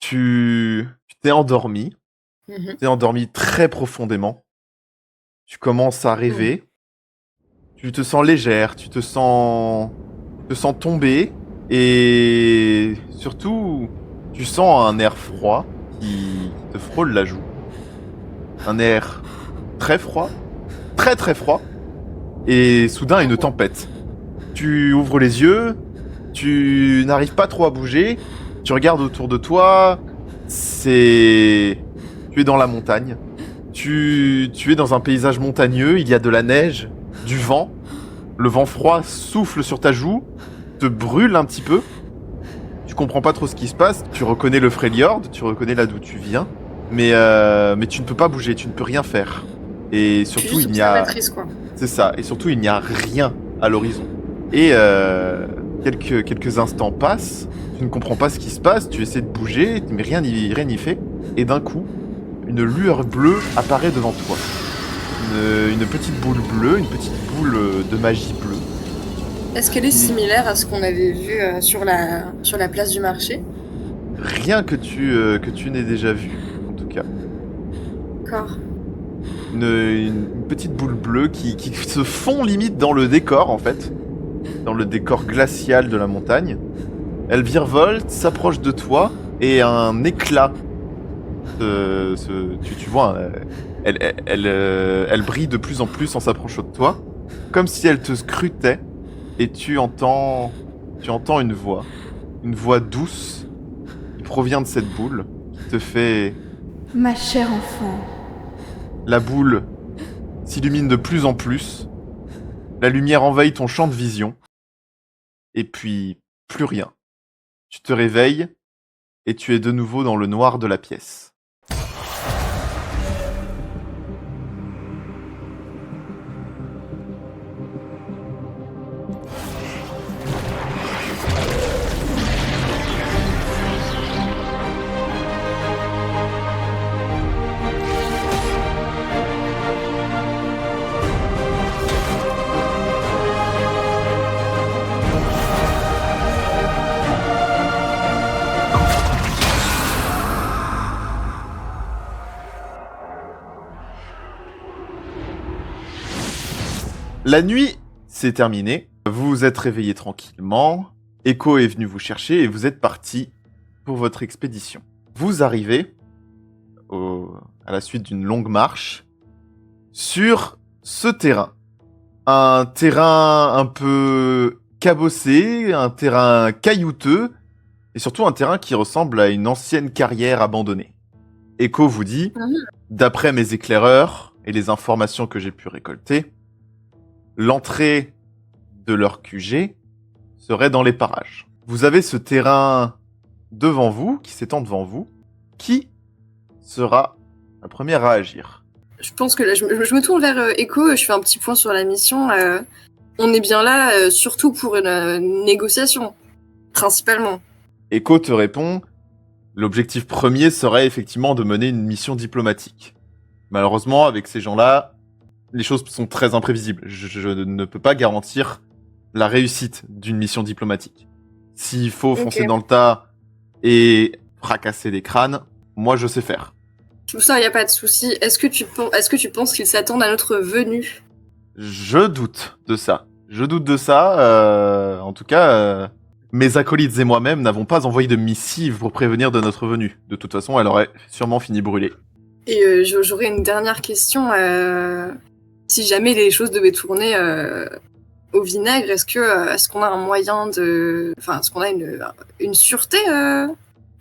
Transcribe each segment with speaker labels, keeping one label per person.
Speaker 1: Tu t'es endormi.
Speaker 2: Mhm.
Speaker 1: Tu t'es endormi très profondément. Tu commences à rêver. Tu te sens légère, tu te sens tomber. Et surtout, tu sens un air froid qui te frôle la joue. Un air très froid, très très froid. Et soudain, une tempête. Tu ouvres les yeux, tu n'arrives pas trop à bouger, tu regardes autour de toi, Tu es dans la montagne, tu es dans un paysage montagneux, il y a de la neige, du vent, le vent froid souffle sur ta joue, te brûle un petit peu, tu comprends pas trop ce qui se passe, tu reconnais le Freljord, tu reconnais là d'où tu viens, mais tu ne peux pas bouger, tu ne peux rien faire. Et
Speaker 2: Je suis
Speaker 1: surtout,
Speaker 2: juste
Speaker 1: il n'y a...
Speaker 2: observatrice, quoi.
Speaker 1: C'est ça, et surtout, il n'y a rien à l'horizon. Et quelques instants passent, tu ne comprends pas ce qui se passe, tu essaies de bouger, mais rien n'y fait. Et d'un coup, une lueur bleue apparaît devant toi. Une petite boule bleue, une petite boule de magie bleue.
Speaker 2: Est-ce qu'elle est similaire à ce qu'on avait vu sur la place du marché?
Speaker 1: Rien que tu n'aies déjà vu, en tout cas.
Speaker 2: D'accord.
Speaker 1: Une petite boule bleue qui se fond limite dans le décor, en fait. Dans le décor glacial de la montagne. Elle virevolte, s'approche de toi, et un éclat. Tu vois, elle brille de plus en plus en s'approchant de toi, comme si elle te scrutait, et tu entends une voix douce, qui provient de cette boule, qui te fait...
Speaker 3: Ma chère enfant,
Speaker 1: La boule s'illumine de plus en plus, la lumière envahit ton champ de vision, et puis plus rien. Tu te réveilles, et tu es de nouveau dans le noir de la pièce. La nuit s'est terminée, vous vous êtes réveillé tranquillement, Echo est venu vous chercher et vous êtes parti pour votre expédition. Vous arrivez, à la suite d'une longue marche, sur ce terrain. Un terrain un peu cabossé, un terrain caillouteux, et surtout un terrain qui ressemble à une ancienne carrière abandonnée. Echo vous dit, d'après mes éclaireurs et les informations que j'ai pu récolter, l'entrée de leur QG serait dans les parages. Vous avez ce terrain devant vous, qui s'étend devant vous. Qui sera la première à agir?
Speaker 2: Je pense que là, je me tourne vers Echo, je fais un petit point sur la mission. On est bien là, surtout pour une négociation, principalement.
Speaker 1: Echo te répond, l'objectif premier serait effectivement de mener une mission diplomatique. Malheureusement, avec ces gens-là, les choses sont très imprévisibles. Je ne peux pas garantir la réussite d'une mission diplomatique. S'il faut foncer dans le tas et fracasser des crânes, moi je sais faire.
Speaker 2: Tout ça, y a pas de souci. Est-ce que tu penses qu'ils s'attendent à notre venue?
Speaker 1: Je doute de ça. En tout cas, mes acolytes et moi-même n'avons pas envoyé de missive pour prévenir de notre venue. De toute façon, elle aurait sûrement fini brûlée.
Speaker 2: Et j'aurais une dernière question. Si jamais les choses devaient tourner au vinaigre, est-ce qu'on a un moyen de... Enfin, est-ce qu'on a une sûreté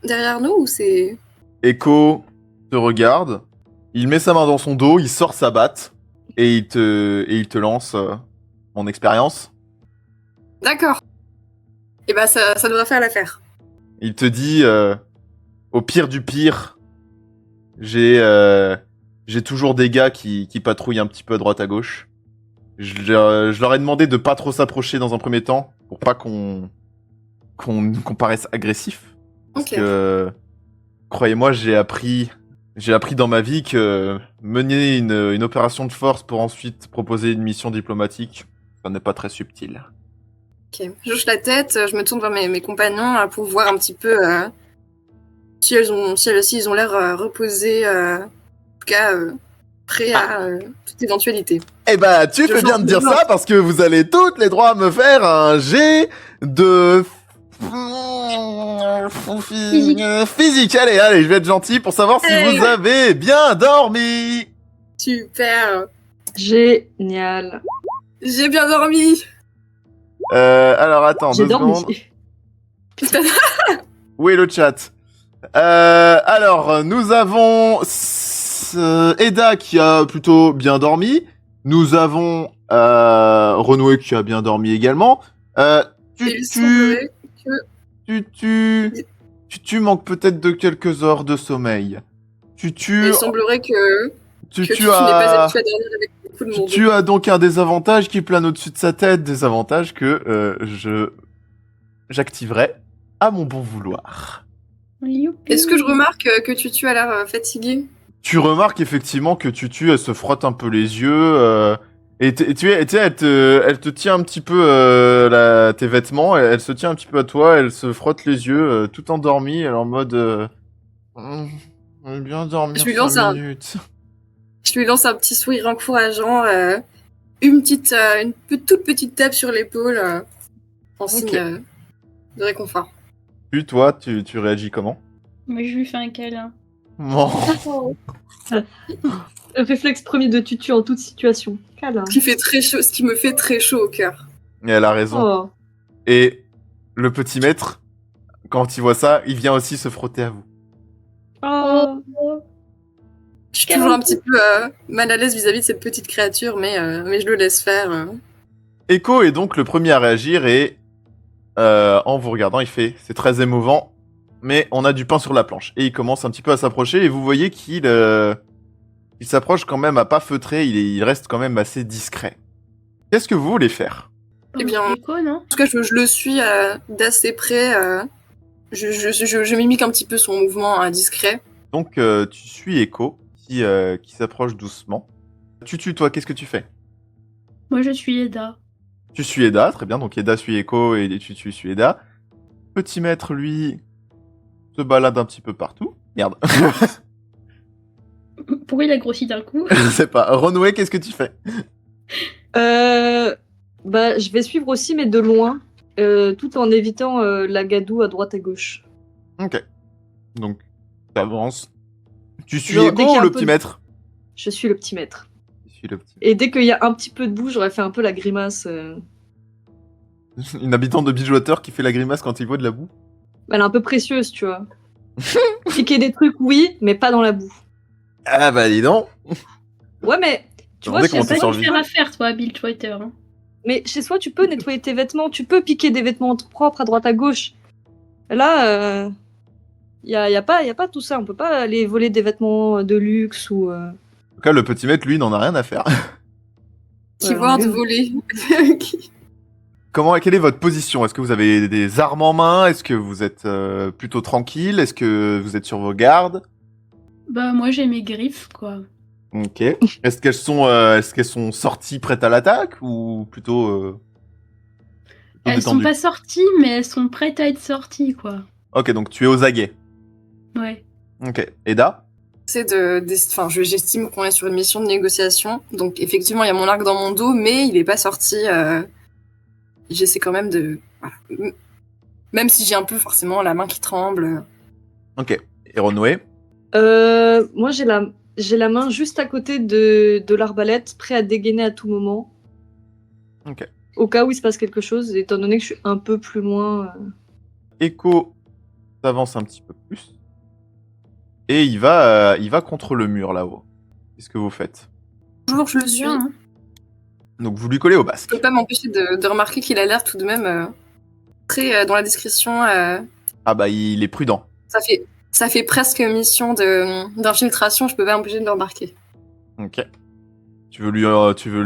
Speaker 2: derrière nous ou c'est...
Speaker 1: Echo te regarde, il met sa main dans son dos, il sort sa batte, et il te lance mon expérience.
Speaker 2: D'accord. Et bah ça devrait faire l'affaire.
Speaker 1: Il te dit, au pire du pire, j'ai toujours des gars qui patrouillent un petit peu à droite à gauche. Je leur ai demandé de pas trop s'approcher dans un premier temps, pour pas qu'on paraisse agressif. Parce que, croyez-moi, j'ai appris dans ma vie que mener une opération de force pour ensuite proposer une mission diplomatique, ça n'est pas très subtil.
Speaker 2: Ok, je hoche la tête, je me tourne vers mes compagnons pour voir un petit peu s'ils ont l'air reposés, en tout cas prêts à toute éventualité.
Speaker 1: Eh ben, tu fais bien de dire ça parce que vous allez toutes les trois me faire un jet de physique. Allez, je vais être gentil pour savoir si
Speaker 2: Hey.
Speaker 1: vous avez bien dormi.
Speaker 2: Super.
Speaker 4: Génial.
Speaker 2: J'ai bien dormi.
Speaker 1: Alors attends,
Speaker 4: J'ai
Speaker 1: 2
Speaker 4: dormi.
Speaker 1: secondes. Où est le chat? Alors, nous avons Eda qui a plutôt bien dormi. Nous avons Renoué qui a bien dormi également.
Speaker 2: Il semblerait
Speaker 1: Tu manques peut-être de quelques heures de sommeil.
Speaker 2: il semblerait que tu n'es
Speaker 1: tu
Speaker 2: pas
Speaker 1: as...
Speaker 2: habitué à dormir avec beaucoup de monde.
Speaker 1: Tu as donc un désavantage qui plane au-dessus de sa tête, désavantage que j'activerai à mon bon vouloir.
Speaker 2: Est-ce que je remarque que tu as l'air fatigué?
Speaker 1: Tu remarques effectivement que Tutu, elle se frotte un peu les yeux, et elle te tient un petit peu tes vêtements, elle se tient un petit peu à toi, elle se frotte les yeux, tout endormie, elle est en mode... bien dormir
Speaker 2: Je lui
Speaker 1: 5
Speaker 2: lance
Speaker 1: minutes.
Speaker 2: Je lui lance un petit sourire encourageant, une toute petite tape sur l'épaule, en signe de réconfort.
Speaker 1: Puis toi, tu réagis comment?
Speaker 5: Mais je lui fais un câlin.
Speaker 1: Non.
Speaker 4: Le réflexe premier de Tutu en toute situation. Câlin.
Speaker 2: Ce qui me fait très chaud au cœur.
Speaker 1: Et elle a raison.
Speaker 4: Oh.
Speaker 1: Et le petit maître, quand il voit ça, il vient aussi se frotter à vous.
Speaker 4: Oh.
Speaker 2: Je suis toujours un petit peu mal à l'aise vis-à-vis de cette petite créature, mais je le laisse faire.
Speaker 1: Echo est donc le premier à réagir et en vous regardant, il fait « C'est très émouvant, mais on a du pain sur la planche. » Et il commence un petit peu à s'approcher et vous voyez qu'il il s'approche quand même à pas feutrer, il reste quand même assez discret. Qu'est-ce que vous voulez faire?
Speaker 2: Eh bien,
Speaker 5: Echo, non?
Speaker 2: En tout cas, je le suis d'assez près. Je mimique un petit peu son mouvement discret.
Speaker 1: Donc tu suis Echo qui s'approche doucement. Tutu, toi, qu'est-ce que tu fais?
Speaker 5: Moi, je suis Eda.
Speaker 1: Tu suis Eda, très bien. Donc Eda suit Echo et Tutu suit Eda. Petit maître, lui, se balade un petit peu partout. Merde.
Speaker 5: Pourquoi il a grossi d'un coup?
Speaker 1: Je sais pas. Renoué, qu'est-ce que tu fais?
Speaker 4: Bah, je vais suivre aussi, mais de loin, tout en évitant la gadoue à droite et gauche.
Speaker 1: Ok. Donc, t'avances. Tu suis
Speaker 4: Genre, dès
Speaker 1: Echo
Speaker 4: qu'il y
Speaker 1: ou
Speaker 4: a
Speaker 1: le
Speaker 4: un peu
Speaker 1: petit
Speaker 4: de-
Speaker 1: maître?
Speaker 4: Je suis le petit maître.
Speaker 1: Je suis le petit.
Speaker 4: Et dès qu'il y a un petit peu de boue, j'aurais fait un peu la grimace.
Speaker 1: Une habitante de Bridgewater qui fait la grimace quand il voit de la boue.
Speaker 4: Elle est un peu précieuse, tu vois. Piquer des trucs, oui, mais pas dans la boue.
Speaker 1: Ah bah dis donc.
Speaker 4: Ouais, mais tu vois,
Speaker 1: Demandez
Speaker 4: chez
Speaker 1: comment
Speaker 5: T'as
Speaker 1: t'es
Speaker 4: soi,
Speaker 5: pas
Speaker 1: survécu.
Speaker 5: de faire à faire, toi, Bill Twitter. Hein.
Speaker 4: mais chez soi, tu peux nettoyer tes vêtements, tu peux piquer des vêtements propres à droite à gauche. Là, y a pas tout ça. On peut pas aller voler des vêtements de luxe ou.
Speaker 1: En tout cas, le petit maître, lui, n'en a rien à faire.
Speaker 2: Qui
Speaker 4: Ouais,
Speaker 2: voit de
Speaker 4: ouais.
Speaker 2: voler.
Speaker 1: Quelle est votre position? Est-ce que vous avez des armes en main? Est-ce que vous êtes plutôt tranquille? Est-ce que vous êtes sur vos gardes?
Speaker 5: Bah, moi, j'ai mes griffes, quoi.
Speaker 1: Ok. Est-ce qu'elles sont sorties prêtes à l'attaque ou plutôt
Speaker 5: Elles sont
Speaker 1: détendues?
Speaker 5: pas sorties, mais elles sont prêtes à être sorties, quoi.
Speaker 1: Ok, donc tu es aux aguets.
Speaker 5: Ouais.
Speaker 1: Ok. Eda?
Speaker 2: J'estime qu'on est sur une mission de négociation. Donc, effectivement, il y a mon arc dans mon dos, mais il est pas sorti. J'essaie quand même de. Voilà. Même si j'ai un peu forcément la main qui tremble.
Speaker 1: Ok. Et Renoué?
Speaker 4: Moi, j'ai la main juste à côté de l'arbalète, prêt à dégainer à tout moment.
Speaker 1: Ok.
Speaker 4: Au cas où il se passe quelque chose, étant donné que je suis un peu plus loin.
Speaker 1: Echo s'avance un petit peu plus. Et il va contre le mur là-haut. Qu'est-ce que vous faites?
Speaker 2: Toujours, je le suis.
Speaker 5: Bien, hein.
Speaker 1: Donc vous lui collez au
Speaker 2: Je
Speaker 1: basque.
Speaker 2: peux pas m'empêcher de remarquer qu'il a l'air tout de même très dans la discrétion.
Speaker 1: Ah bah il est prudent.
Speaker 2: Ça fait presque mission d'infiltration. Je peux pas m'empêcher de le remarquer.
Speaker 1: Ok. Tu veux lui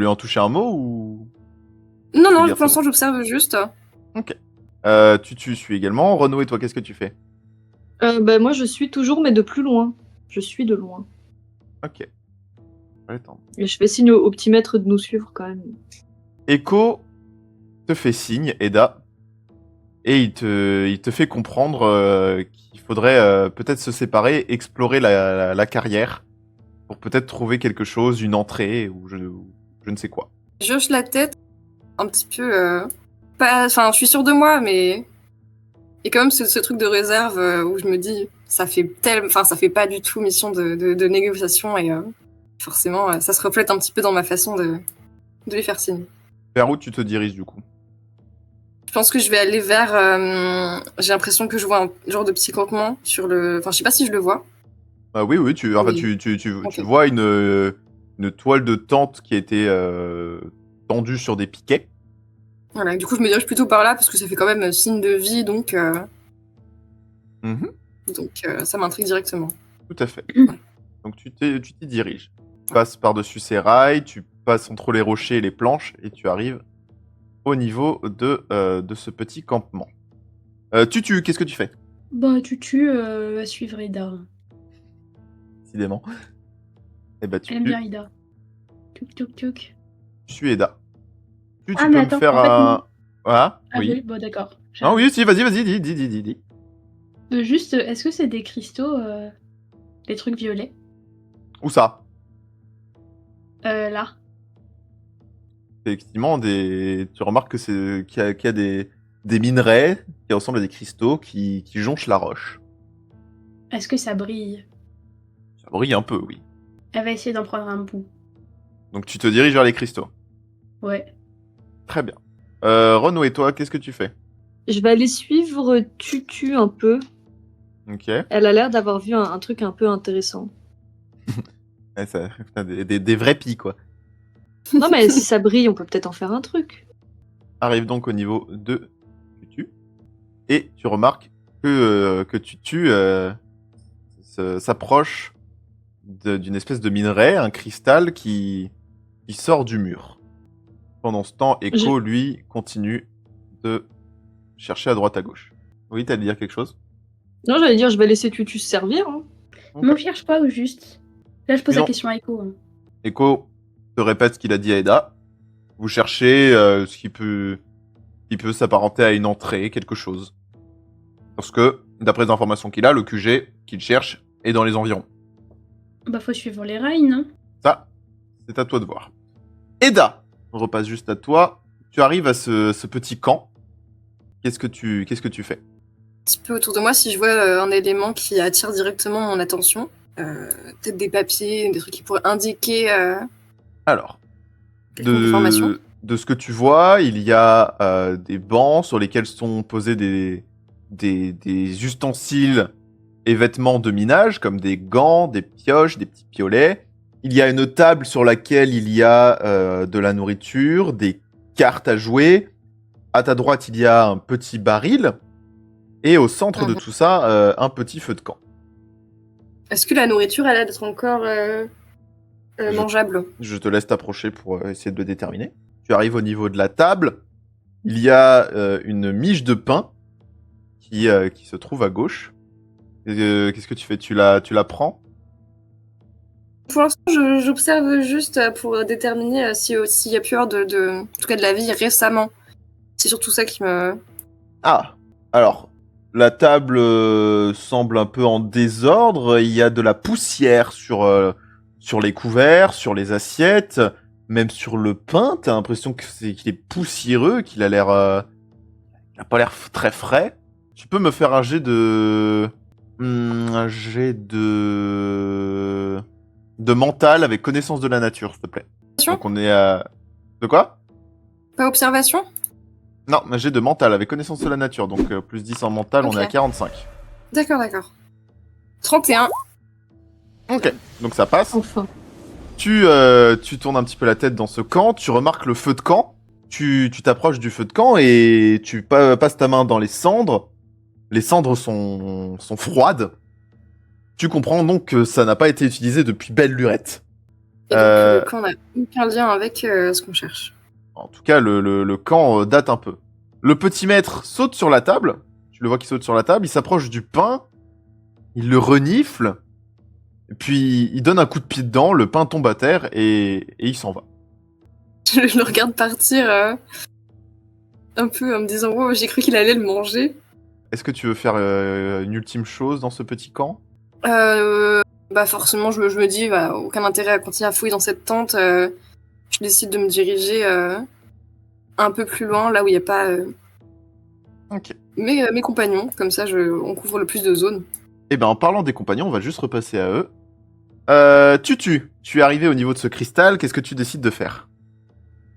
Speaker 1: en toucher un mot ou...
Speaker 2: Non,
Speaker 1: Garde
Speaker 2: pour
Speaker 1: ça.
Speaker 2: l'instant, j'observe juste.
Speaker 1: Tu suis également. Renoué, toi, qu'est-ce que tu fais?
Speaker 4: Bah, moi, je suis toujours, mais de plus loin. Je suis de loin.
Speaker 1: Ok. Attends.
Speaker 4: Et je fais signe au petit maître de nous suivre quand même.
Speaker 1: Echo te fait signe, Eda. et il te fait comprendre qu'il faudrait peut-être se séparer, explorer la carrière pour peut-être trouver quelque chose, une entrée ou je ne sais quoi.
Speaker 2: Je hoche la tête un petit peu. Pas, enfin, je suis sûre de moi, mais et quand même ce truc de réserve où je me dis ça fait ça fait pas du tout mission de négociation et forcément ça se reflète un petit peu dans ma façon de lui faire signe.
Speaker 1: Vers où tu te diriges du coup?
Speaker 2: Je pense que je vais aller vers. J'ai l'impression que je vois un genre de petit campement sur le. Enfin, je sais pas si je le vois.
Speaker 1: Oui, oui, enfin,
Speaker 2: Oui.
Speaker 1: tu
Speaker 2: Ok.
Speaker 1: vois une toile de tente qui a été tendue sur des piquets.
Speaker 2: Voilà. Du coup, je me dirige plutôt par là parce que ça fait quand même signe de vie, donc
Speaker 1: Mhm,
Speaker 2: ça m'intrigue directement.
Speaker 1: tout à fait. Donc tu t'y diriges. Tu passes par-dessus ces rails, tu passes entre les rochers et les planches et tu arrives au niveau de ce petit campement. Tutu, qu'est-ce que tu fais?
Speaker 5: Bah, Tutu va suivre Ida.
Speaker 1: Décidément. Eh ben,
Speaker 5: Elle aime bien Ida. Tuk tuk tuk.
Speaker 1: tu suis Eda. Tu
Speaker 5: Ah,
Speaker 1: peux
Speaker 5: mais
Speaker 1: me
Speaker 5: attends,
Speaker 1: faire
Speaker 5: en fait,
Speaker 1: un...
Speaker 5: non.
Speaker 1: Voilà,
Speaker 5: Ah
Speaker 1: oui.
Speaker 5: oui, bon, d'accord.
Speaker 1: Non, oui, si, vas-y, dis.
Speaker 5: Juste, est-ce que c'est des cristaux, les trucs violets?
Speaker 1: Où ça?
Speaker 5: Là.
Speaker 1: Effectivement, tu remarques que qu'il y a des minerais qui ressemblent à des cristaux qui jonchent la roche.
Speaker 5: Est-ce que ça brille?
Speaker 1: Ça brille un peu, oui.
Speaker 5: Elle va essayer d'en prendre un bout.
Speaker 1: Donc tu te diriges vers les cristaux.
Speaker 5: Ouais.
Speaker 1: Très bien. Renaud et toi, qu'est-ce que tu fais?
Speaker 4: Je vais aller suivre Tutu un peu.
Speaker 1: Ok.
Speaker 4: Elle a l'air d'avoir vu un truc un peu intéressant.
Speaker 1: Ouais, putain, des vrais pis, quoi.
Speaker 4: Non, mais si ça brille, on peut peut-être en faire un truc.
Speaker 1: Arrive donc au niveau de Tutu. Et tu remarques que Tutu s'approche d'une espèce de minerai, un cristal qui sort du mur. Pendant ce temps, Echo, lui, continue de chercher à droite à gauche. Oui, t'allais dire quelque chose?
Speaker 4: Non, j'allais dire, je vais laisser Tutu se servir. Hein.
Speaker 1: Ok.
Speaker 5: Mais on cherche pas au juste. Là, je pose
Speaker 1: Non.
Speaker 5: la question à Echo. Hein.
Speaker 1: Echo te répète ce qu'il a dit à Eda. Vous cherchez ce qui peut s'apparenter à une entrée, quelque chose. Parce que, d'après les informations qu'il a, le QG qu'il cherche est dans les environs.
Speaker 5: Bah, faut suivre les rails, non?
Speaker 1: Ça, c'est à toi de voir. Eda, on repasse juste à toi. Tu arrives à ce petit camp. Qu'est-ce que tu fais?
Speaker 2: Un petit peu autour de moi, si je vois un élément qui attire directement mon attention, peut-être des papiers, des trucs qui pourraient indiquer
Speaker 1: Alors,
Speaker 2: quelconque information.
Speaker 1: de ce que tu vois, il y a des bancs sur lesquels sont posés des ustensiles et vêtements de minage, comme des gants, des pioches, des petits piolets. Il y a une table sur laquelle il y a de la nourriture, des cartes à jouer. À ta droite, il y a un petit baril. Et au centre de tout ça, un petit feu de camp.
Speaker 2: Est-ce que la nourriture, elle a d'être encore mangeable?
Speaker 1: Je te laisse t'approcher pour essayer de le déterminer. Tu arrives au niveau de la table. Il y a une miche de pain qui se trouve à gauche. Qu'est-ce que tu fais? Tu la prends?
Speaker 2: Pour l'instant, j'observe juste pour déterminer s'il y a pu y avoir en tout cas de la vie récemment. C'est surtout ça qui me...
Speaker 1: Ah, alors, la table semble un peu en désordre. Il y a de la poussière sur les couverts, sur les assiettes, même sur le pain. T'as l'impression qu'il est poussiéreux, qu'il a l'air... il a pas l'air très frais. Tu peux me faire un jet de... un jet de mental avec connaissance de la nature, s'il te plaît. Donc on est à... De quoi?
Speaker 2: Pas observation?
Speaker 1: Non, un jet de mental avec connaissance de la nature. Donc plus 10 en mental,
Speaker 2: Ok.
Speaker 1: on est à 45.
Speaker 2: D'accord. 31.
Speaker 1: Ok, donc ça passe.
Speaker 4: Enfin.
Speaker 1: Tu tournes un petit peu la tête dans ce camp, tu remarques le feu de camp, tu t'approches du feu de camp et tu passes ta main dans les cendres. Les cendres sont froides. Tu comprends donc que ça n'a pas été utilisé depuis belle lurette.
Speaker 2: Et donc le camp n'a aucun lien avec ce qu'on cherche.
Speaker 1: En tout cas, le camp date un peu. Le petit maître saute sur la table. Tu le vois qui saute sur la table, il s'approche du pain, il le renifle. Et puis, il donne un coup de pied dedans, le pain tombe à terre et il s'en va.
Speaker 2: Je le regarde partir. un peu en me disant oh, j'ai cru qu'il allait le manger.
Speaker 1: Est-ce que tu veux faire une ultime chose dans ce petit camp?
Speaker 2: Bah forcément, je me dis, bah, aucun intérêt à continuer à fouiller dans cette tente. Je décide de me diriger un peu plus loin, là où il n'y a pas
Speaker 1: Ok.
Speaker 2: mes compagnons. Comme ça, on couvre le plus de zones.
Speaker 1: Eh ben, en parlant des compagnons, on va juste repasser à eux. Tutu, tu es arrivé au niveau de ce cristal, qu'est-ce que tu décides de faire?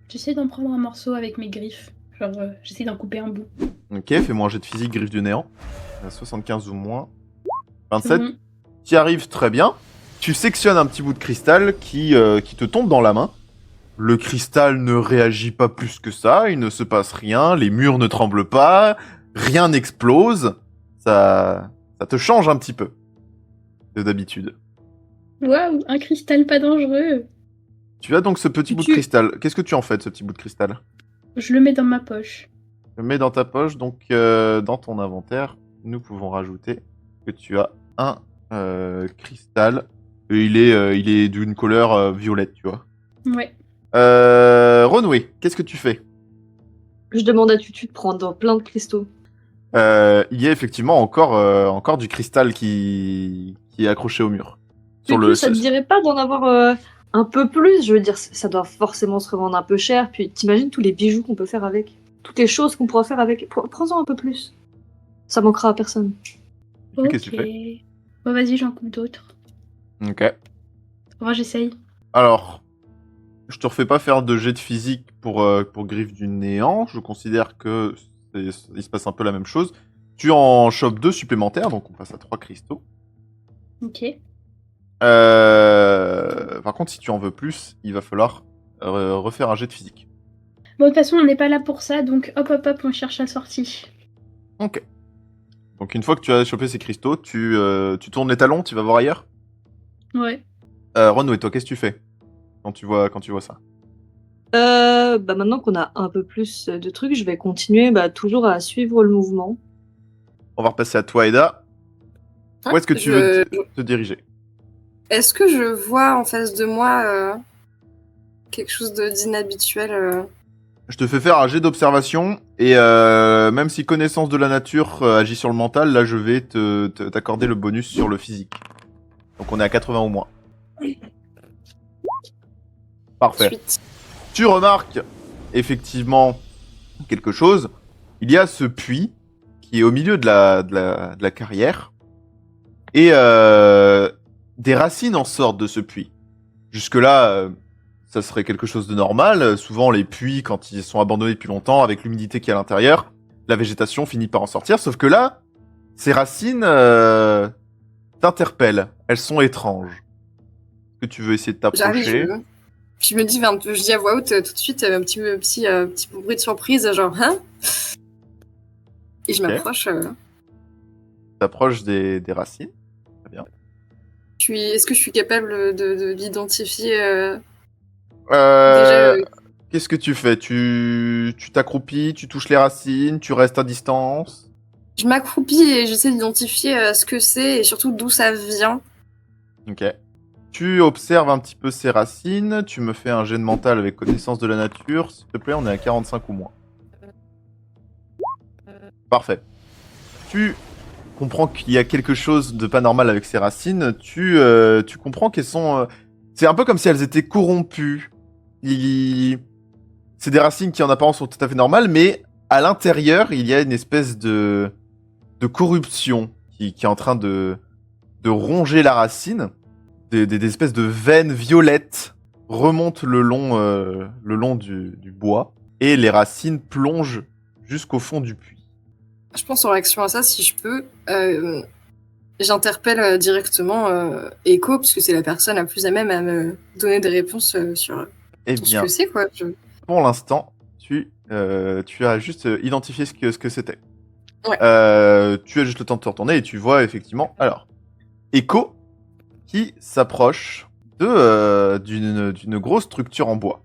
Speaker 5: J'essaie d'en prendre un morceau avec mes griffes. Genre, j'essaie d'en couper un bout.
Speaker 1: Ok, fais-moi un jet de physique, griffe du néant. 75 ou moins. 27.
Speaker 5: Mhm.
Speaker 1: Tu y arrives très bien. Tu sectionnes un petit bout de cristal qui te tombe dans la main. Le cristal ne réagit pas plus que ça, il ne se passe rien, les murs ne tremblent pas, rien n'explose. Ça te change un petit peu de d'habitude.
Speaker 5: Waouh, un cristal pas dangereux.
Speaker 1: Tu as donc ce petit bout de cristal. Qu'est-ce que tu en fais de ce petit bout de cristal?
Speaker 5: Je le mets dans ma poche.
Speaker 1: Je le mets dans ta poche, donc dans ton inventaire, nous pouvons rajouter que tu as un cristal. Et il est d'une couleur violette, tu vois.
Speaker 5: Ouais.
Speaker 1: Renoué, qu'est-ce que tu fais?
Speaker 4: Je demande à Tutu de prendre plein de cristaux.
Speaker 1: Il y a effectivement encore du cristal qui est accroché au mur.
Speaker 4: Tutu, ça te dirait pas d'en avoir un peu plus? Je veux dire, ça doit forcément se revendre un peu cher. Puis t'imagines tous les bijoux qu'on peut faire avec, toutes les choses qu'on pourra faire avec. Prends-en un peu plus. Ça manquera à personne.
Speaker 5: Ok.
Speaker 1: Qu'est-ce que tu fais?
Speaker 5: Bon, vas-y, j'en coupe d'autres.
Speaker 1: Ok.
Speaker 5: Moi, j'essaye.
Speaker 1: Alors, je te refais pas faire de jet de physique pour Griffe du Néant. Je considère que il se passe un peu la même chose. Tu en chopes 2 supplémentaires, donc on passe à 3 cristaux.
Speaker 5: Ok.
Speaker 1: Par contre, si tu en veux plus, il va falloir refaire un jet de physique.
Speaker 5: Bon, de toute façon, on n'est pas là pour ça, donc hop, on cherche la sortie.
Speaker 1: Ok. Donc une fois que tu as chopé ces cristaux, tu tournes les talons, tu vas voir ailleurs.
Speaker 5: Ouais.
Speaker 1: Renaud, et toi, qu'est-ce que tu fais quand tu vois ça?
Speaker 4: Bah maintenant qu'on a un peu plus de trucs, je vais continuer toujours à suivre le mouvement.
Speaker 1: On va repasser à toi, Eda. Où est-ce que tu veux te diriger?
Speaker 2: Est-ce que je vois en face de moi quelque chose d'inhabituel
Speaker 1: Je te fais faire un jet d'observation, et même si connaissance de la nature agit sur le mental, là je vais t'accorder le bonus sur le physique. Donc on est à 80 ou moins. Parfait.
Speaker 2: Ensuite.
Speaker 1: Tu remarques effectivement quelque chose. Il y a ce puits qui est au milieu de la carrière, et des racines en sortent de ce puits. Jusque-là, ça serait quelque chose de normal. Souvent, les puits, quand ils sont abandonnés depuis longtemps, avec l'humidité qu'il y a à l'intérieur, la végétation finit par en sortir. Sauf que là, ces racines t'interpellent. Elles sont étranges. Est-ce que tu veux essayer de t'approcher?
Speaker 2: J'arrive. Je me dis, je dis à voix haute tout de suite un petit bruit de surprise, genre hein. Et je m'approche.
Speaker 1: T'approches des racines. Très bien.
Speaker 2: Est-ce que je suis capable de l'identifier
Speaker 1: Qu'est-ce que tu fais? Tu t'accroupis, tu touches les racines, tu restes à distance?
Speaker 2: Je m'accroupis et j'essaie d'identifier ce que c'est et surtout d'où ça vient.
Speaker 1: Ok. Tu observes un petit peu ces racines, tu me fais un jet de mental avec connaissance de la nature. S'il te plaît, on est à 45 ou moins. Parfait. Tu comprends qu'il y a quelque chose de pas normal avec ces racines. Tu comprends qu'elles sont... c'est un peu comme si elles étaient corrompues. C'est des racines qui en apparence sont tout à fait normales, mais à l'intérieur, il y a une espèce de corruption qui est en train de ronger la racine. Des espèces de veines violettes remontent le long du bois, et les racines plongent jusqu'au fond du puits.
Speaker 2: Je pense en réaction à ça, si je peux, j'interpelle directement Echo, puisque c'est la personne la plus à même à me donner des réponses sur ce que c'est, quoi.
Speaker 1: Pour l'instant, tu as juste identifié ce que c'était.
Speaker 2: Ouais.
Speaker 1: Tu as juste le temps de te retourner et tu vois effectivement... Alors, Echo qui s'approche d'une grosse structure en bois.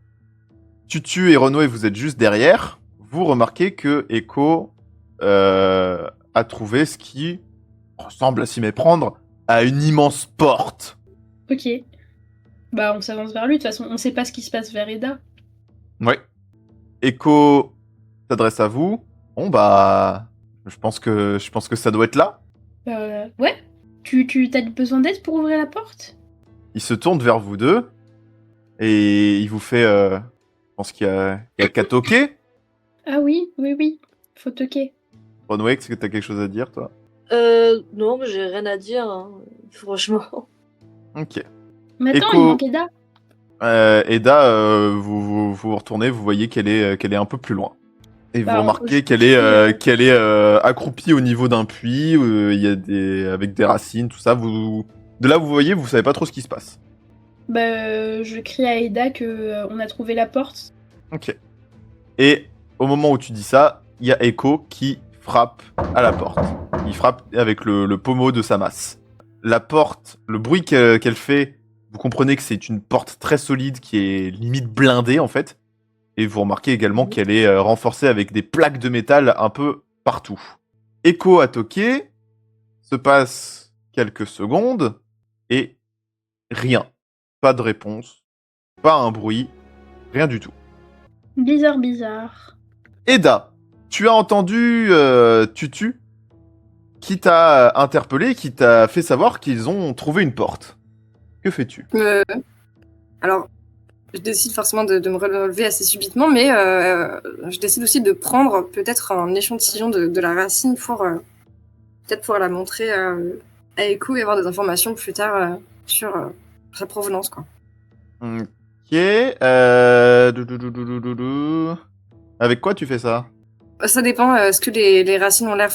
Speaker 1: Tutu et Renaud, vous êtes juste derrière. Vous remarquez que Echo a trouvé ce qui ressemble à s'y méprendre à une immense porte.
Speaker 5: Ok. Bah, on s'avance vers lui. De toute façon, on sait pas ce qui se passe vers Eda.
Speaker 1: Ouais. Echo s'adresse à vous. Bon, bah... je pense que ça doit être là.
Speaker 5: Ouais. Tu as besoin d'aide pour ouvrir la porte?
Speaker 1: Il se tourne vers vous deux. Et il vous fait... je pense qu'il y a qu'à toquer.
Speaker 5: Ah oui. Faut toquer.
Speaker 1: Runway, est-ce que t'as quelque chose à dire, toi?
Speaker 4: Non, mais j'ai rien à dire, hein, franchement.
Speaker 1: Ok.
Speaker 5: Mais attends,
Speaker 1: Echo.
Speaker 5: il manque Eda.
Speaker 1: Eda, vous retournez, vous voyez qu'elle est un peu plus loin. Et
Speaker 5: Bah,
Speaker 1: vous remarquez
Speaker 5: je-
Speaker 1: qu'elle est accroupie au niveau d'un puits, il y a avec des racines, tout ça. De là, vous voyez, vous savez pas trop ce qui se passe.
Speaker 5: Je crie à Eda que on a trouvé la porte.
Speaker 1: Ok. Et au moment où tu dis ça, il y a Echo qui frappe à la porte. Il frappe avec le pommeau de sa masse. La porte, le bruit qu'elle fait, vous comprenez que c'est une porte très solide qui est limite blindée en fait. Et vous remarquez également qu'elle est renforcée avec des plaques de métal un peu partout. Echo a toqué, se passe quelques secondes, et rien. Pas de réponse, pas un bruit, rien du tout.
Speaker 5: Bizarre.
Speaker 1: Eda, tu as entendu Tutu qui t'a interpellé, qui t'a fait savoir qu'ils ont trouvé une porte. Que fais-tu?
Speaker 2: Alors, je décide forcément de me relever assez subitement, mais je décide aussi de prendre peut-être un échantillon de la racine pour peut-être pouvoir la montrer à Echo et avoir des informations plus tard sur sa provenance, quoi.
Speaker 1: Ok. Avec quoi tu fais ça?
Speaker 2: Ça dépend. Est-ce que les racines ont l'air,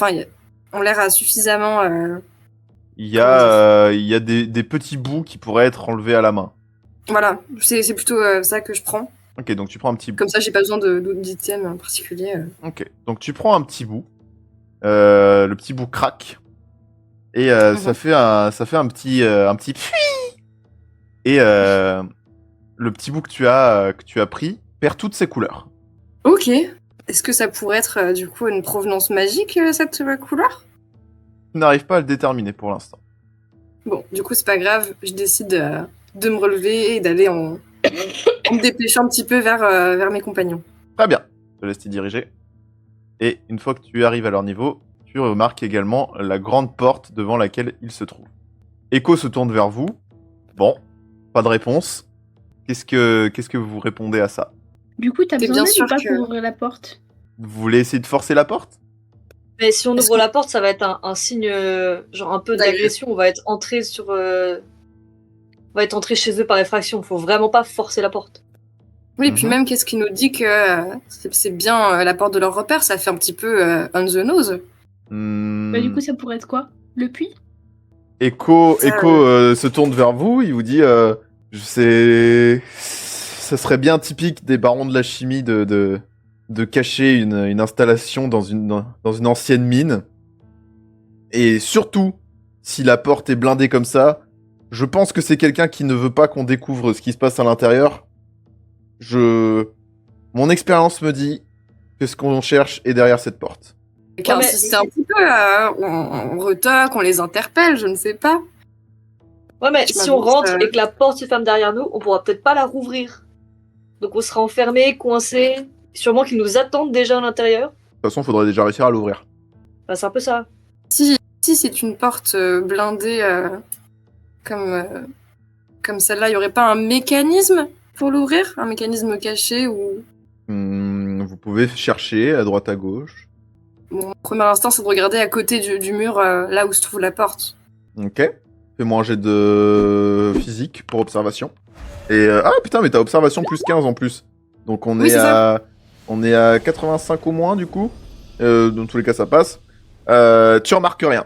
Speaker 2: ont l'air à suffisamment.
Speaker 1: Il y a des petits bouts qui pourraient être enlevés à la main.
Speaker 2: Voilà, c'est plutôt ça que je prends.
Speaker 1: Ok, donc tu prends un petit bout.
Speaker 2: Comme ça, j'ai pas besoin d'items en particulier.
Speaker 1: Ok, donc tu prends un petit bout. Le petit bout craque. Et ça fait un petit pfui. Et le petit bout que tu as pris perd toutes ses couleurs.
Speaker 2: Ok. Est-ce que ça pourrait être du coup une provenance magique, cette couleur?
Speaker 1: Tu n'arrives pas à le déterminer pour l'instant.
Speaker 2: Bon, du coup, c'est pas grave. Je décide de me relever et d'aller en me dépêchant un petit peu vers mes compagnons.
Speaker 1: Très bien, je te laisse t'y diriger. Et une fois que tu arrives à leur niveau, tu remarques également la grande porte devant laquelle ils se trouvent. Echo se tourne vers vous. Bon, pas de réponse. Qu'est-ce que vous répondez à ça?
Speaker 5: Du coup, t'as
Speaker 2: T'es
Speaker 5: besoin
Speaker 2: bien
Speaker 5: d'aide
Speaker 2: sûr
Speaker 5: ou pas
Speaker 2: que-
Speaker 5: pour ouvrir la porte?
Speaker 1: Vous voulez essayer de forcer la porte?
Speaker 4: Mais si on
Speaker 2: Est-ce
Speaker 4: ouvre
Speaker 2: que-
Speaker 4: la porte, ça va être un signe, genre un peu d'agression. On va être entré on va être entré chez eux par effraction. Faut vraiment pas forcer la porte.
Speaker 2: Oui, et puis
Speaker 1: Mhm.
Speaker 2: même, qu'est-ce qui nous dit que c'est bien la porte de leur repère? Ça fait un petit peu on the nose.
Speaker 1: Hmm,
Speaker 5: Bah, du coup, ça pourrait être quoi? Le puits?
Speaker 1: Echo
Speaker 2: Ça,
Speaker 1: se tourne vers vous, il vous dit ça serait bien typique des barons de la chimie de cacher une installation dans une ancienne mine. Et surtout, si la porte est blindée comme ça, je pense que c'est quelqu'un qui ne veut pas qu'on découvre ce qui se passe à l'intérieur. Mon expérience me dit que ce qu'on cherche est derrière cette porte.
Speaker 2: Qu'à
Speaker 4: mais-
Speaker 2: insister un petit peu, on retoque, on les interpelle, je ne sais pas.
Speaker 4: Ouais, mais
Speaker 2: Je
Speaker 4: si on
Speaker 2: m'avance,
Speaker 4: rentre et que la porte se ferme derrière nous, on pourra peut-être pas la rouvrir. Donc on sera enfermé, coincé. Sûrement qu'ils nous attendent déjà à l'intérieur.
Speaker 1: De toute façon, il faudrait déjà réussir à l'ouvrir.
Speaker 4: Bah, c'est un peu ça.
Speaker 2: Si c'est une porte blindée comme celle-là, il n'y aurait pas un mécanisme pour l'ouvrir? Un mécanisme caché ou...
Speaker 1: Vous pouvez chercher à droite à gauche.
Speaker 2: Bon, mon premier instinct, c'est de regarder à côté du mur, là où se trouve la porte.
Speaker 1: Ok. Fais-moi un jet de physique pour observation. Et ah putain, mais t'as observation plus 15 en plus. Donc on
Speaker 2: Oui,
Speaker 1: est
Speaker 2: c'est ça.
Speaker 1: on est à 85 au moins du coup. Dans tous les cas, ça passe. Tu remarques rien.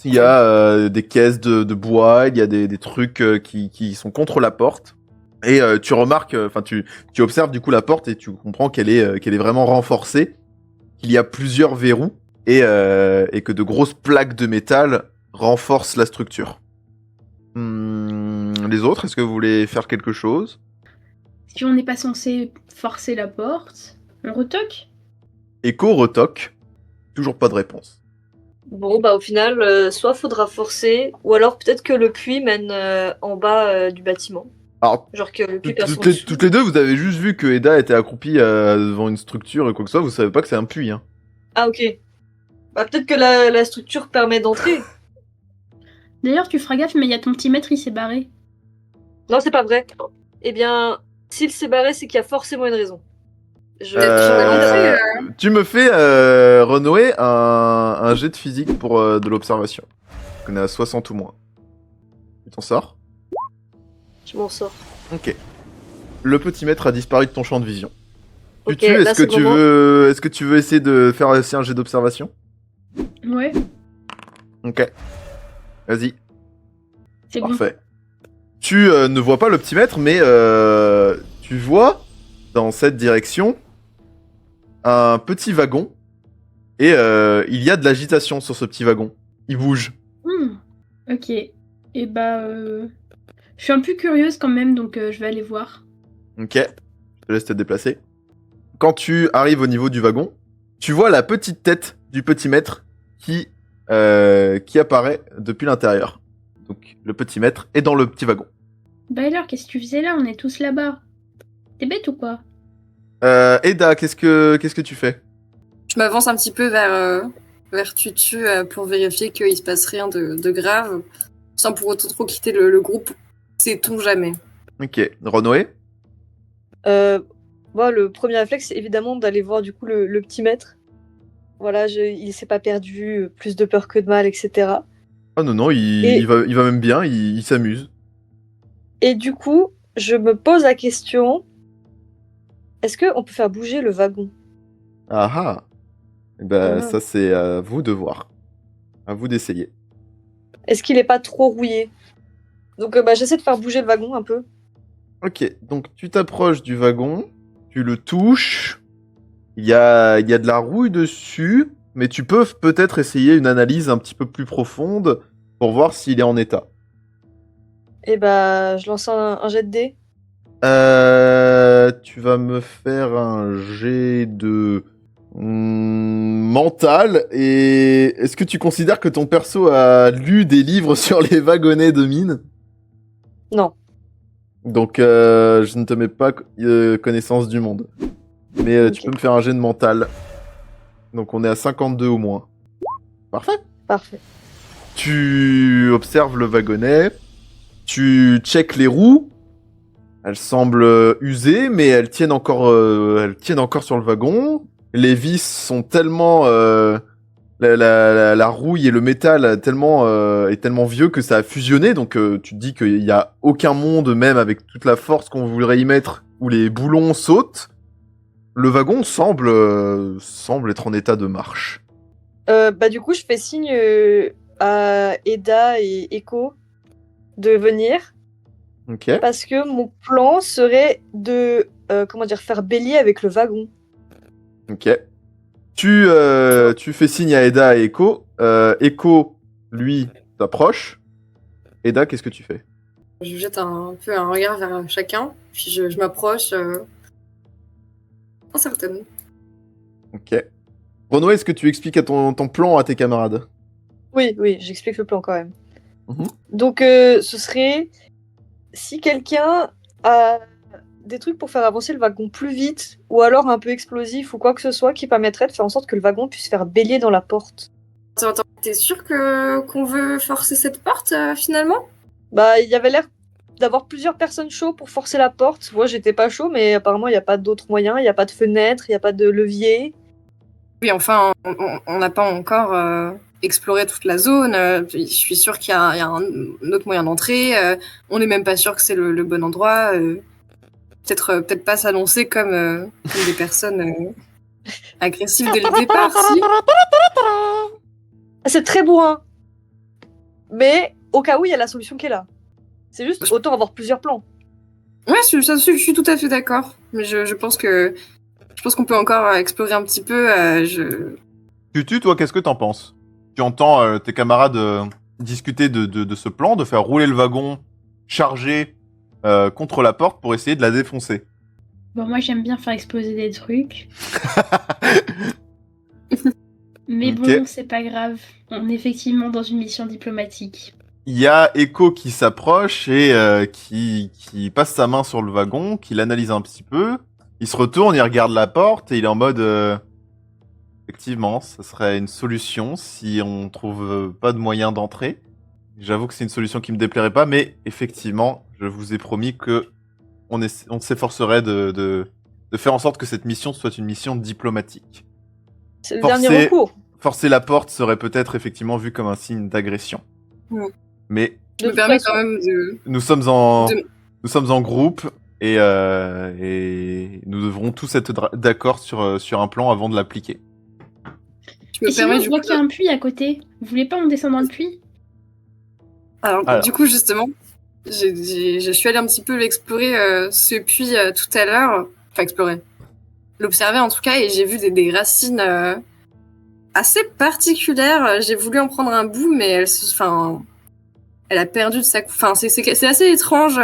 Speaker 1: Il y a des caisses de bois, il y a des trucs qui sont contre la porte. Et tu remarques, enfin tu observes du coup la porte et tu comprends qu'elle est vraiment renforcée, qu'il y a plusieurs verrous et que de grosses plaques de métal renforcent la structure. Les autres, est-ce que vous voulez faire quelque chose?
Speaker 5: Si on n'est pas censé forcer la porte, on retoque?
Speaker 1: Echo retoque. Toujours pas de réponse.
Speaker 4: Bon, bah au final, soit faudra forcer, ou alors peut-être que le puits mène en bas du bâtiment.
Speaker 1: Alors,
Speaker 4: Genre que plus personne.
Speaker 1: toutes les deux, vous avez juste vu que Eda était accroupie devant une structure et quoi que ce soit, vous savez pas que c'est un puits. Hein.
Speaker 4: Ah, ok. Bah, peut-être que la structure permet d'entrer.
Speaker 5: D'ailleurs, tu feras gaffe, mais il y a ton petit maître, il s'est barré.
Speaker 4: Non, c'est pas vrai. Eh bien, s'il s'est barré, c'est qu'il y a forcément une raison.
Speaker 1: Tu me fais, Renoé, un jet de physique pour de l'observation. On est à 60 ou moins. Tu t'en sors?
Speaker 4: Je m'en sors.
Speaker 1: Ok. Le petit maître a disparu de ton champ de vision.
Speaker 4: Ok,
Speaker 1: Tutu,
Speaker 4: là, c'est le moment.
Speaker 1: est-ce que tu veux essayer de faire aussi un jet d'observation?
Speaker 5: Ouais,
Speaker 1: Ok. Vas-y.
Speaker 5: c'est bon.
Speaker 1: Parfait. Tu ne vois pas le petit maître, mais tu vois dans cette direction un petit wagon et il y a de l'agitation sur ce petit wagon. Il bouge.
Speaker 5: Ok. Et bah, je suis un peu curieuse quand même, donc je vais aller voir.
Speaker 1: Ok. Je te laisse te déplacer. Quand tu arrives au niveau du wagon, tu vois la petite tête du petit maître qui apparaît depuis l'intérieur. Donc le petit maître est dans le petit wagon.
Speaker 5: Bah alors, qu'est-ce que tu faisais là? On est tous là-bas. T'es bête ou quoi?
Speaker 1: Eda, qu'est-ce que tu fais?
Speaker 2: Je m'avance un petit peu vers Tutu pour vérifier qu'il se passe rien de grave, sans pour autant trop quitter le groupe. Sait-on jamais.
Speaker 1: Ok. Renoé?
Speaker 4: Moi, le premier réflexe, c'est évidemment d'aller voir du coup le petit maître. Voilà, il s'est pas perdu, plus de peur que de mal, etc.
Speaker 1: Ah non, non,
Speaker 4: Et-
Speaker 1: il va même bien, il s'amuse.
Speaker 4: Et du coup, je me pose la question, est-ce qu'on peut faire bouger le wagon?
Speaker 1: Ah ah. Eh ben,
Speaker 4: Ah.
Speaker 1: ça c'est à vous de voir. À vous d'essayer.
Speaker 4: Est-ce qu'il est pas trop rouillé? Donc j'essaie de faire bouger le wagon un peu.
Speaker 1: Ok, donc tu t'approches du wagon, tu le touches, il y a de la rouille dessus, mais tu peux peut-être essayer une analyse un petit peu plus profonde pour voir s'il est en état.
Speaker 4: Et je lance un jet de dés.
Speaker 1: Tu vas me faire un jet de mental, et est-ce que tu considères que ton perso a lu des livres sur les wagonnets de mine?
Speaker 4: Non.
Speaker 1: Donc, je ne te mets pas connaissance du monde. Mais
Speaker 4: Ok.
Speaker 1: tu peux me faire un jet de mental. Donc, on est à 52 au moins. Parfait.
Speaker 4: Parfait.
Speaker 1: Tu observes le wagonnet. Tu checkes les roues. Elles semblent usées, mais elles tiennent encore sur le wagon. Les vis sont tellement... la rouille et le métal est tellement vieux que ça a fusionné, donc tu te dis qu'il n'y a aucun monde, même avec toute la force qu'on voudrait y mettre, où les boulons sautent. Le wagon semble être en état de marche.
Speaker 4: Du coup, je fais signe à Eda et Echo de venir,
Speaker 1: Ok.
Speaker 4: parce que mon plan serait de faire bélier avec le wagon.
Speaker 1: Ok. Tu fais signe à Eda et Echo. Echo, lui, t'approche. Eda, qu'est-ce que tu fais?
Speaker 2: Je jette un peu un regard vers chacun, puis je m'approche incertaine.
Speaker 1: Ok. Renaud, est-ce que tu expliques ton plan à tes camarades?
Speaker 4: Oui, j'explique le plan quand même.
Speaker 1: Mhm.
Speaker 4: Donc, ce serait si quelqu'un a des trucs pour faire avancer le wagon plus vite, ou alors un peu explosif, ou quoi que ce soit, qui permettrait de faire en sorte que le wagon puisse faire bélier dans la porte.
Speaker 2: Attends, t'es sûr qu'on veut forcer cette porte finalement?
Speaker 4: Il y avait l'air d'avoir plusieurs personnes chaudes pour forcer la porte. Moi, j'étais pas chaud, mais apparemment, il n'y a pas d'autres moyens. Il n'y a pas de fenêtre, il n'y a pas de levier.
Speaker 2: Oui, enfin, on n'a pas encore exploré toute la zone. Je suis sûre qu'il y a un autre moyen d'entrer. On n'est même pas sûr que c'est le bon endroit. Peut-être pas s'annoncer comme des personnes agressives dès le départ, si.
Speaker 4: Ah, c'est très bourrin. Mais au cas où, il y a la solution qui est là. C'est juste autant avoir plusieurs plans.
Speaker 2: Ouais, je suis tout à fait d'accord. Mais je pense qu'on peut encore explorer un petit peu.
Speaker 1: Tutu, toi, qu'est-ce que t'en penses? Tu entends tes camarades discuter de ce plan, de faire rouler le wagon chargé contre la porte pour essayer de la défoncer.
Speaker 5: Bon, moi, j'aime bien faire exploser des trucs. Mais
Speaker 1: Ok.
Speaker 5: bon, c'est pas grave. On est effectivement dans une mission diplomatique.
Speaker 1: il y a Echo qui s'approche et qui passe sa main sur le wagon, qui l'analyse un petit peu. Il se retourne, il regarde la porte et il est en mode effectivement, ça serait une solution si on trouve pas de moyen d'entrer. J'avoue que c'est une solution qui me déplairait pas, mais effectivement, je vous ai promis que on s'efforcerait de faire en sorte que cette mission soit une mission diplomatique.
Speaker 4: C'est le
Speaker 1: Forcer-
Speaker 4: dernier recours.
Speaker 1: Forcer la porte serait peut-être effectivement vu comme un signe d'agression.
Speaker 2: Ouais.
Speaker 1: Mais
Speaker 2: Je
Speaker 4: De
Speaker 2: me
Speaker 4: toute
Speaker 2: permets
Speaker 4: façon,
Speaker 2: quand même de.
Speaker 1: nous sommes en,
Speaker 2: De-
Speaker 1: nous sommes en groupe et nous devrons tous être d'accord sur un plan avant de l'appliquer.
Speaker 2: Je me
Speaker 5: Et sinon,
Speaker 2: permets
Speaker 5: je
Speaker 2: du
Speaker 5: vois
Speaker 2: coup.
Speaker 5: qu'il y a un puits à côté. Vous voulez pas on descend dans le puits?
Speaker 1: Alors.
Speaker 2: Du coup, justement, je suis allée un petit peu explorer ce puits tout à l'heure. Enfin, explorer. L'observer en tout cas, et j'ai vu des racines assez particulières. J'ai voulu en prendre un bout, mais elle a perdu de sa. Enfin, c'est assez étrange.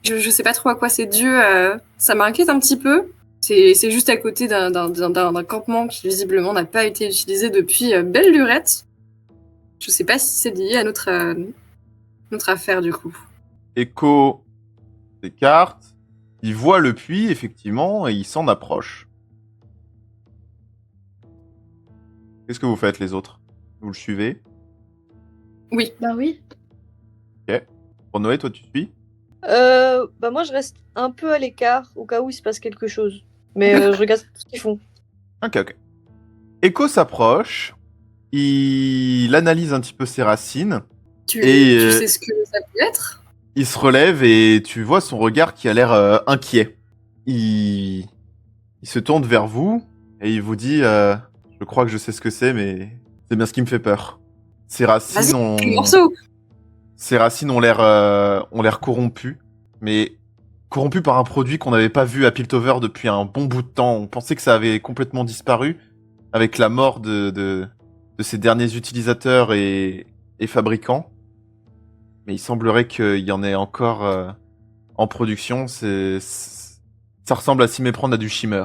Speaker 2: Je sais pas trop à quoi c'est dû. Ça m'inquiète un petit peu. C'est juste à côté d'un campement qui visiblement n'a pas été utilisé depuis belle lurette. Je sais pas si c'est lié à notre affaire du coup.
Speaker 1: Echo s'écarte, il voit le puits effectivement et il s'en approche. Qu'est-ce que vous faites les autres? Vous le suivez?
Speaker 2: Oui.
Speaker 5: Bah oui.
Speaker 1: Noé, toi tu suis?
Speaker 4: bah moi je reste un peu à l'écart au cas où il se passe quelque chose. Mais je regarde tout ce qu'ils font.
Speaker 1: Ok. Echo s'approche, il analyse un petit peu ses racines,
Speaker 2: Tu
Speaker 1: Et,
Speaker 2: sais ce que ça peut être?
Speaker 1: il se relève et tu vois son regard qui a l'air inquiet. Il se tourne vers vous et il vous dit je crois que je sais ce que c'est, mais c'est bien ce qui me fait peur. Ses racines
Speaker 2: Vas-y, morceau.
Speaker 1: Ses racines ont l'air corrompues, mais corrompues par un produit qu'on n'avait pas vu à Piltover depuis un bon bout de temps. On pensait que ça avait complètement disparu avec la mort de ces derniers utilisateurs et fabricants. Mais il semblerait qu'il y en ait encore en production. Ça ressemble à s'y méprendre à du Shimmer.